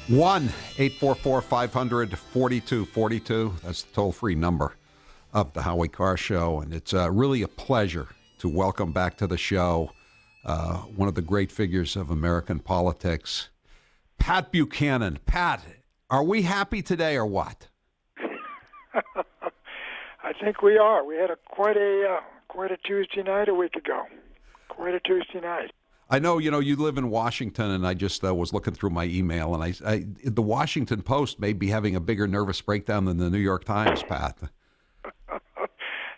1-844-500-4242. That's the toll-free number of the Howie Carr Show. And it's really a pleasure to welcome back to the show one of the great figures of American politics, Pat Buchanan. Pat, are we happy today or what? I think we are. We had quite a Tuesday night a week ago. Quite a Tuesday night. I know, you live in Washington, and I just was looking through my email, and the Washington Post may be having a bigger nervous breakdown than the New York Times, Pat.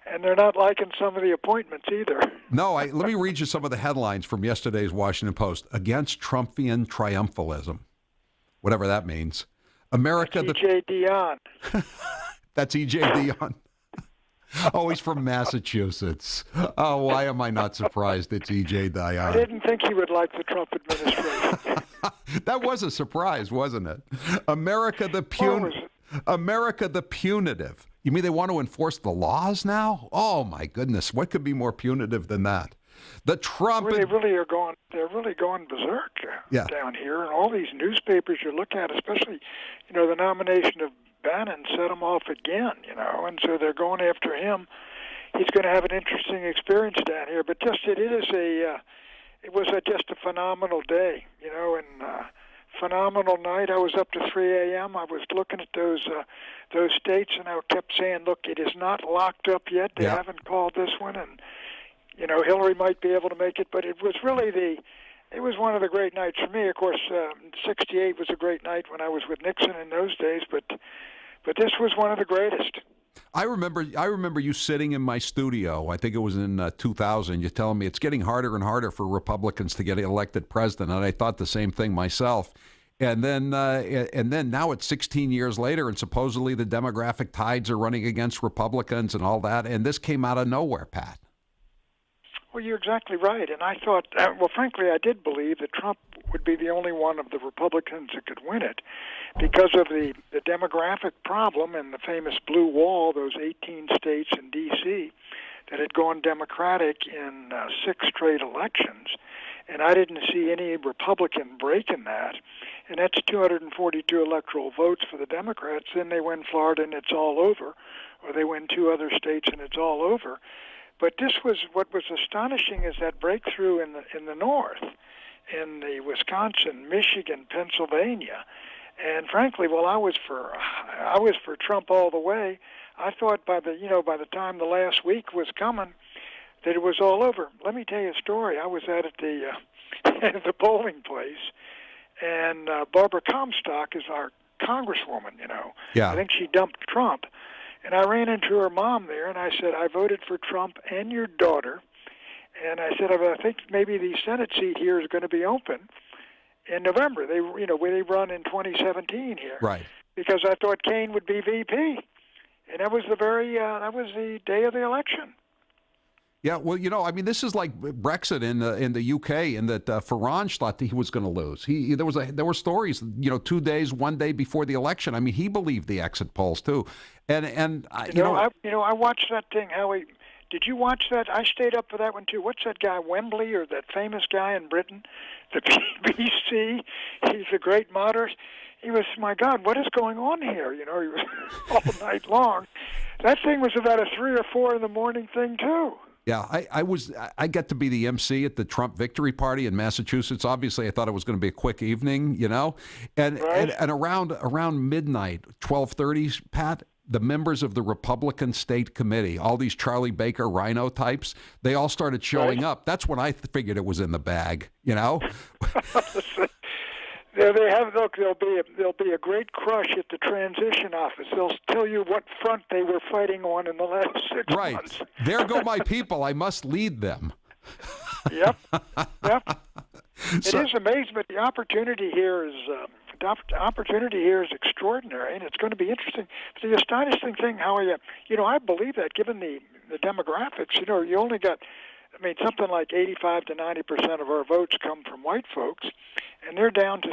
And they're not liking some of the appointments either. No, let me read you some of the headlines from yesterday's Washington Post. Against Trumpian triumphalism, whatever that means. America. That's E.J. Dionne. That's E.J. Dionne. Oh, he's from Massachusetts. Oh, why am I not surprised it's E.J. Dionne? I didn't think he would like the Trump administration. That was a surprise, wasn't it? America the punitive. You mean they want to enforce the laws now? Oh my goodness, what could be more punitive than that? The Trump. Well, they're really going berserk down here, and all these newspapers you look at, especially, the nomination of Bannon set him off again, and so they're going after him. He's going to have an interesting experience down here, but just it was just a phenomenal day, and phenomenal night. I was up to 3 a.m. I was looking at those states, and I kept saying, look, it is not locked up yet. They haven't called this one, and Hillary might be able to make it, but it was really it was one of the great nights for me. Of course, 68 was a great night when I was with Nixon in those days, but this was one of the greatest. I remember you sitting in my studio. I think it was in 2000. You're telling me it's getting harder and harder for Republicans to get elected president, and I thought the same thing myself. And then now it's 16 years later, and supposedly the demographic tides are running against Republicans and all that. And this came out of nowhere, Pat. Well, you're exactly right. And I thought, frankly, I did believe that Trump would be the only one of the Republicans that could win it because of the demographic problem and the famous blue wall, those 18 states in D.C. that had gone Democratic in 6 straight elections. And I didn't see any Republican breaking that. And that's 242 electoral votes for the Democrats. Then they win Florida and it's all over, or they win 2 other states and it's all over. But what was astonishing is that breakthrough in the North, in the Wisconsin, Michigan, Pennsylvania, and frankly, I was for Trump all the way. I thought by the time the last week was coming, that it was all over. Let me tell you a story. I was at the polling place, and Barbara Comstock is our congresswoman. Yeah. I think she dumped Trump. And I ran into her mom there, and I said, I voted for Trump and your daughter. And I said, I think maybe the Senate seat here is going to be open in November. They run in 2017 here. Right. Because I thought Kane would be VP. And that was the day of the election. Yeah, well, this is like Brexit in the UK, in that Farage thought that he was going to lose. There were stories, 2 days, 1 day before the election. I mean, he believed the exit polls too, and I watched that thing. Howie, did you watch that? I stayed up for that one too. What's that guy Wembley, or that famous guy in Britain, the BBC? He's a great moderate. He was, my God, what is going on here? He was all night long. That thing was about a 3 or 4 in the morning thing too. Yeah, I got to be the MC at the Trump victory party in Massachusetts. Obviously, I thought it was going to be a quick evening, and right. and around midnight, 12:30, Pat, the members of the Republican State Committee, all these Charlie Baker Rhino types, they all started showing up. That's when I figured it was in the bag, There they have. Look, there'll be a great crush at the transition office. They'll tell you what front they were fighting on in the last 6 right. months. There go my people. I must lead them. Yep. It is amazing, but the opportunity here is extraordinary, and it's going to be interesting. The astonishing thing, Howie, I believe that given the demographics, you only got. Something like 85 to 90% of our votes come from white folks, and they're down to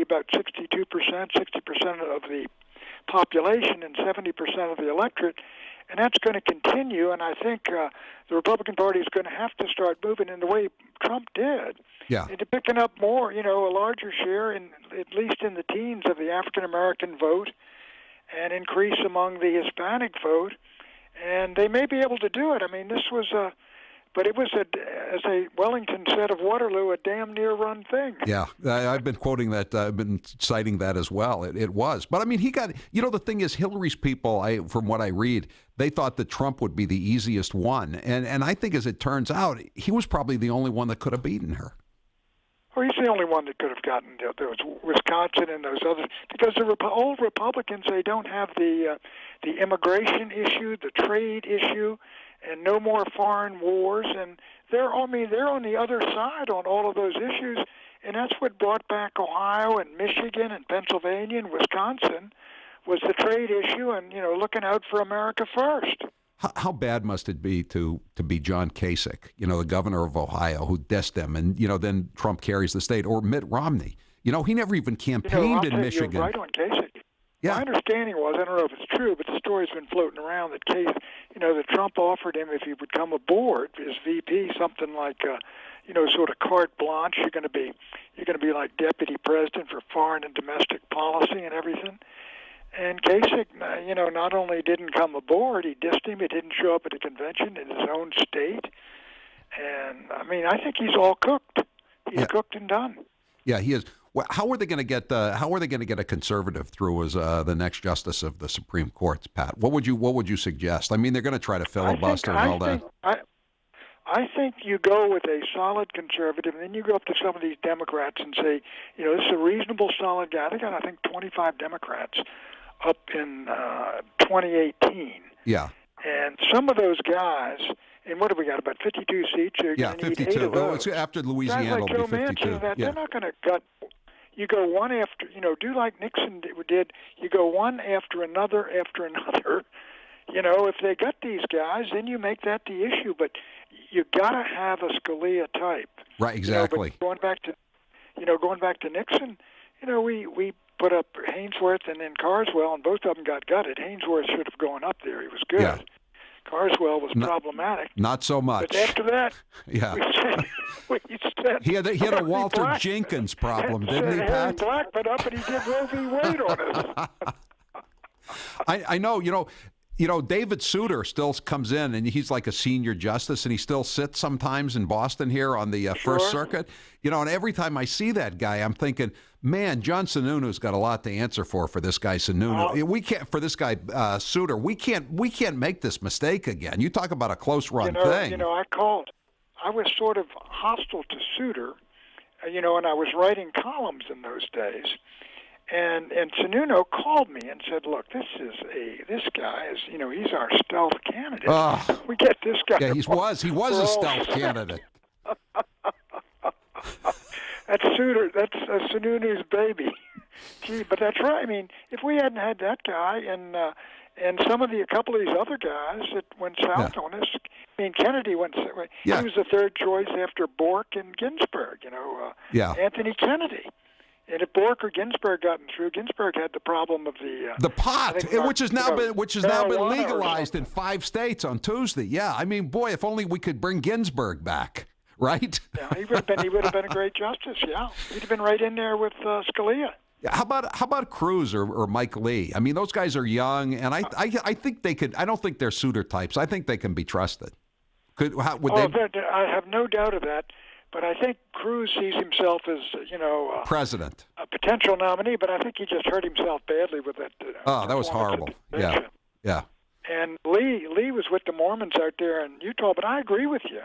about 62%, 60% of the population and 70% of the electorate. and that's going to continue. And I think the Republican Party is going to have to start moving in the way Trump did, into picking up more, a larger share, at least in the teens, of the African American vote, and increase among the Hispanic vote. And they may be able to do it. I mean, this was but it was, as Wellington said of Waterloo, a damn near run thing. Yeah, I've been quoting that. I've been citing that as well. It was. But, I mean, he got, the thing is, Hillary's people, from what I read, they thought that Trump would be the easiest one. And I think, as it turns out, he was probably the only one that could have beaten her. Well, he's the only one that could have gotten there was Wisconsin and those others, because the old Republicans, they don't have the immigration issue, the trade issue, and no more foreign wars, and they're on the other side on all of those issues, and that's what brought back Ohio and Michigan and Pennsylvania and Wisconsin was the trade issue and looking out for America first. How bad must it be to be John Kasich, the governor of Ohio, who dissed them, and then Trump carries the state, or Mitt Romney? He never even campaigned in Michigan. You're right on Kasich. Yeah. My understanding was, I don't know if it's true, but the story's been floating around that that Trump offered him, if he would come aboard as VP, something like, sort of carte blanche. You're going to be like deputy president for foreign and domestic policy and everything. And Kasich, not only didn't come aboard, he dissed him. He didn't show up at a convention in his own state. And I mean, I think he's all cooked. He's cooked and done. Yeah, he is. Well, how are they going to get a conservative through as the next justice of the Supreme Court, Pat? What would you suggest? I mean, they're going to try to filibuster and all that. I think you go with a solid conservative, and then you go up to some of these Democrats and say, this is a reasonable, solid guy. They got, I think, 25 Democrats up in 2018. Yeah. And some of those guys, and what have we got, about 52 seats? Yeah, 52. Well, it's after Louisiana, like it'll be 52. They're not going to gut. You go one after, do like Nixon did. You go one after another after another. If they got these guys, then you make that the issue. But you got to have a Scalia type. Right, exactly. But going back to Nixon, we put up Hainsworth and then Carswell, and both of them got gutted. Hainsworth should have gone up there. He was good. Yeah. Carswell was problematic. Not so much. But after that, he had a Walter Jenkins problem, didn't he, Pat? Black went up and he did Roe v. Wade on us. I know, David Souter still comes in, and he's like a senior justice, and he still sits sometimes in Boston here on the First Circuit. And every time I see that guy, I'm thinking, man, John Sununu's got a lot to answer for this guy Sununu. We can't, for this guy Souter, we can't make this mistake again. You talk about a close run thing. I was sort of hostile to Souter, and I was writing columns in those days. And Sununu called me and said, "Look, this guy is, he's our stealth candidate. We get this guy." Yeah, he was a stealth candidate. That's Souter. That's Sununu's baby. Gee, but that's right. I mean, if we hadn't had that guy and a couple of these other guys that went south on us. I mean, Kennedy went. He was the third choice after Bork and Ginsburg. Anthony Kennedy. And if Bork or Ginsburg gotten through, Ginsburg had the problem of the pot, which has now been legalized in 5 states on Tuesday. Yeah, I mean, boy, if only we could bring Ginsburg back, right? Yeah, he would have been a great justice. Yeah, he'd have been right in there with Scalia. How about Cruz or Mike Lee? I mean, those guys are young, and I think they could. I don't think they're Souter types. I think they can be trusted. I have no doubt of that. But I think Cruz sees himself as, president, a potential nominee. But I think he just hurt himself badly with that. That was horrible. Yeah. And Lee was with the Mormons out there in Utah. But I agree with you.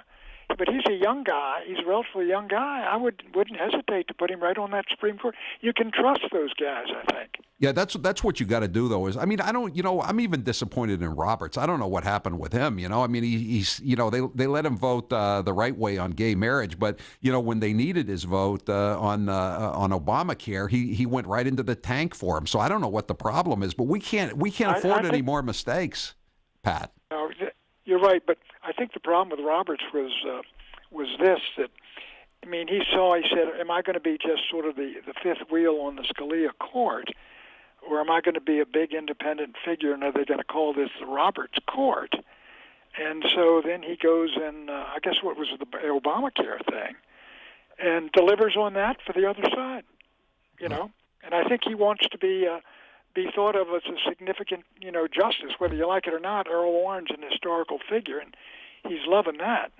But he's a young guy. He's a relatively young guy. I wouldn't hesitate to put him right on that Supreme Court. You can trust those guys, I think. Yeah, that's what you got to do, though. I'm even disappointed in Roberts. I don't know what happened with him. I mean, he's they let him vote the right way on gay marriage, but when they needed his vote on Obamacare, he went right into the tank for him. So I don't know what the problem is, but we can't afford any more mistakes, Pat. No, you're right, but I think the problem with Roberts was this, that, I mean, he said, am I going to be just sort of the fifth wheel on the Scalia court? or am I going to be a big independent figure, and are they going to call this the Roberts Court? And so then he goes and I guess what was the Obamacare thing, and delivers on that for the other side, you know. And I think he wants to be thought of as a significant, justice, whether you like it or not. Earl Warren's an historical figure, and he's loving that.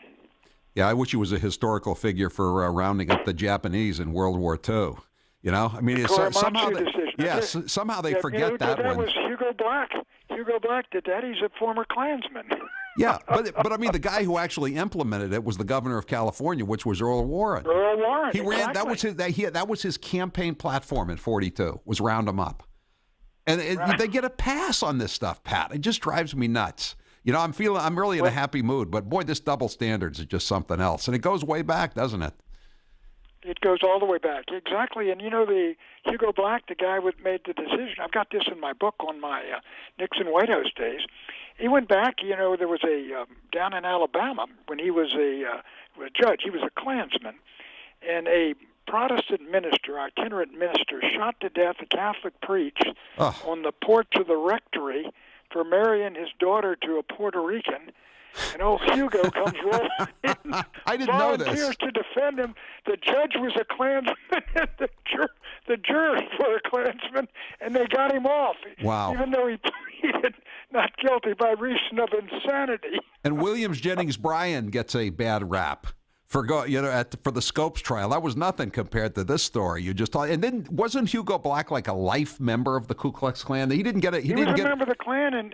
Yeah, I wish he was a historical figure for rounding up the Japanese in World War II. I mean, somehow they forget that one. That was Hugo Black. Hugo Black did that. He's a former Klansman. Yeah, but I mean, the guy who actually implemented it was the governor of California, which was Earl Warren. Earl Warren. He ran. Exactly. That was his campaign platform in '42. Was round them up, and they get a pass on this stuff, Pat. It just drives me nuts. I'm really in a happy mood, but boy, this double standards is just something else, and it goes way back, doesn't it? It goes all the way back, exactly. And the Hugo Black, the guy who made the decision. I've got this in my book on my Nixon White House days. He went back. There was a down in Alabama when he was a judge. He was a Klansman, and a Protestant minister, itinerant minister, shot to death a Catholic priest on the porch of the rectory for marrying his daughter to a Puerto Rican. And old Hugo comes rolling in. I didn't know this. Volunteers to defend him. The judge was a Klansman, and the jurors were a Klansman, and they got him off. Wow. Even though he pleaded not guilty by reason of insanity. And Williams Jennings Bryan gets a bad rap for the Scopes trial. That was nothing compared to this story you just told. And then wasn't Hugo Black like a life member of the Ku Klux Klan? He didn't get it. He was a member of the Klan, and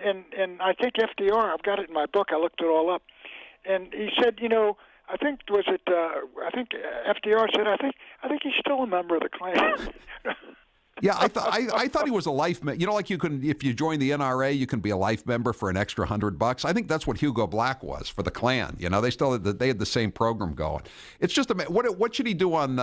I think FDR. I've got it in my book. I looked it all up, and he said, I think FDR said, I think he's still a member of the Klan. Yeah, I thought he was a life member. Like you can, if you join the NRA, you can be a life member for an extra $100. I think that's what Hugo Black was for the Klan. They had the same program going. It's just what should he do on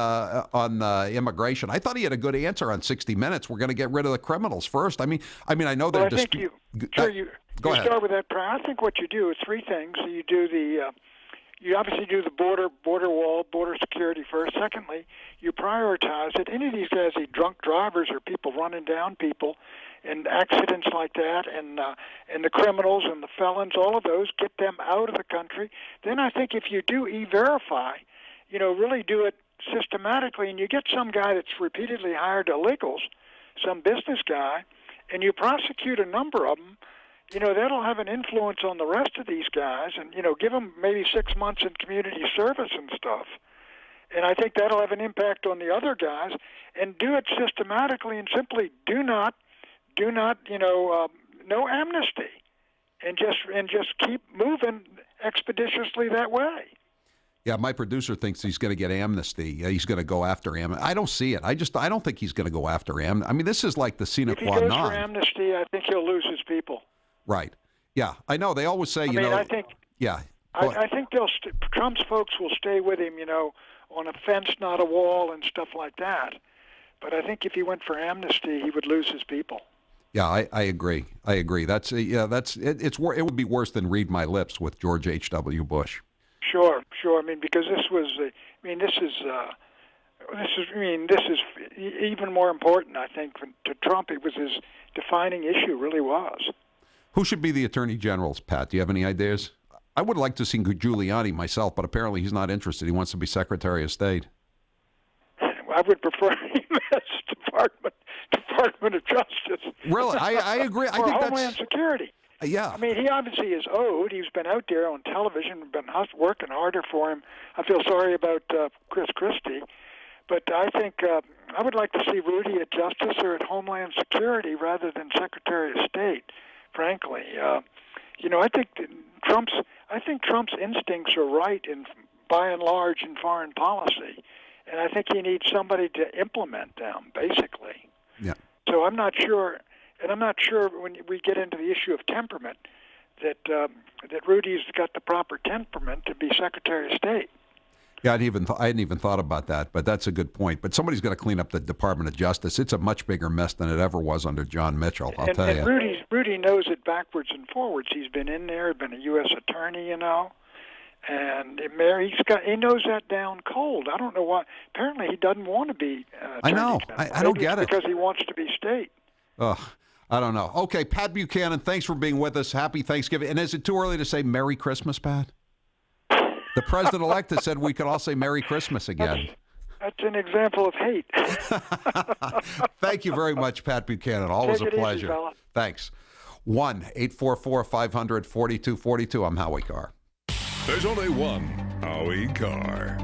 immigration? I thought he had a good answer on 60 Minutes. We're going to get rid of the criminals first. I mean, I know they're. Well, I think you start with that. I think what you do is three things. You do You obviously do the border wall, border security first. Secondly, you prioritize it. Any of these guys, the drunk drivers or people running down people, and accidents like that, and the criminals and the felons, all of those, get them out of the country. Then I think if you do E-Verify, really do it systematically, and you get some guy that's repeatedly hired illegals, some business guy, and you prosecute a number of them. That'll have an influence on the rest of these guys, and give them maybe 6 months in community service and stuff. And I think that'll have an impact on the other guys. And do it systematically, and simply do not, no amnesty, and just keep moving expeditiously that way. Yeah, my producer thinks he's going to get amnesty. He's going to go after amnesty. I don't see it. I don't think he's going to go after amnesty. I mean, this is like the sine qua non. If he goes for amnesty, I think he'll lose his people. Right. Yeah, I know. They always say, I think. Yeah. I think Trump's folks will stay with him, on a fence, not a wall, and stuff like that. But I think if he went for amnesty, he would lose his people. Yeah, I agree. It would be worse than Read My Lips with George H.W. Bush. Sure. I mean, because this is even more important. I think to Trump, it was his defining issue. Really was. Who should be the attorney generals, Pat? Do you have any ideas? I would like to see Giuliani myself, but apparently he's not interested. He wants to be Secretary of State. I would prefer him as Department of Justice. Really? I agree. I or think Homeland Security. Yeah. I mean, he obviously is owed. He's been out there on television, been working harder for him. I feel sorry about Chris Christie. But I think I would like to see Rudy at Justice or at Homeland Security rather than Secretary of State, frankly. I think Trump's instincts are right by and large in foreign policy, and I think he needs somebody to implement them, basically. Yeah. So I'm not sure when we get into the issue of temperament that Rudy's got the proper temperament to be Secretary of State. Yeah, I hadn't even thought about that, but that's a good point. But somebody's got to clean up the Department of Justice. It's a much bigger mess than it ever was under John Mitchell, I'll tell you. And Rudy knows it backwards and forwards. He's been in there, been a U.S. attorney, and he knows that down cold. I don't know why. Apparently, he doesn't want to be attorney. I know. I don't get it. Because he wants to be state. Ugh, I don't know. Okay, Pat Buchanan, thanks for being with us. Happy Thanksgiving. And is it too early to say Merry Christmas, Pat? The president-elect has said we could all say Merry Christmas again. That's an example of hate. Thank you very much, Pat Buchanan. Always a pleasure. Easy, fella. Thanks. 1-844-500-4242. I'm Howie Carr. There's only one Howie Carr.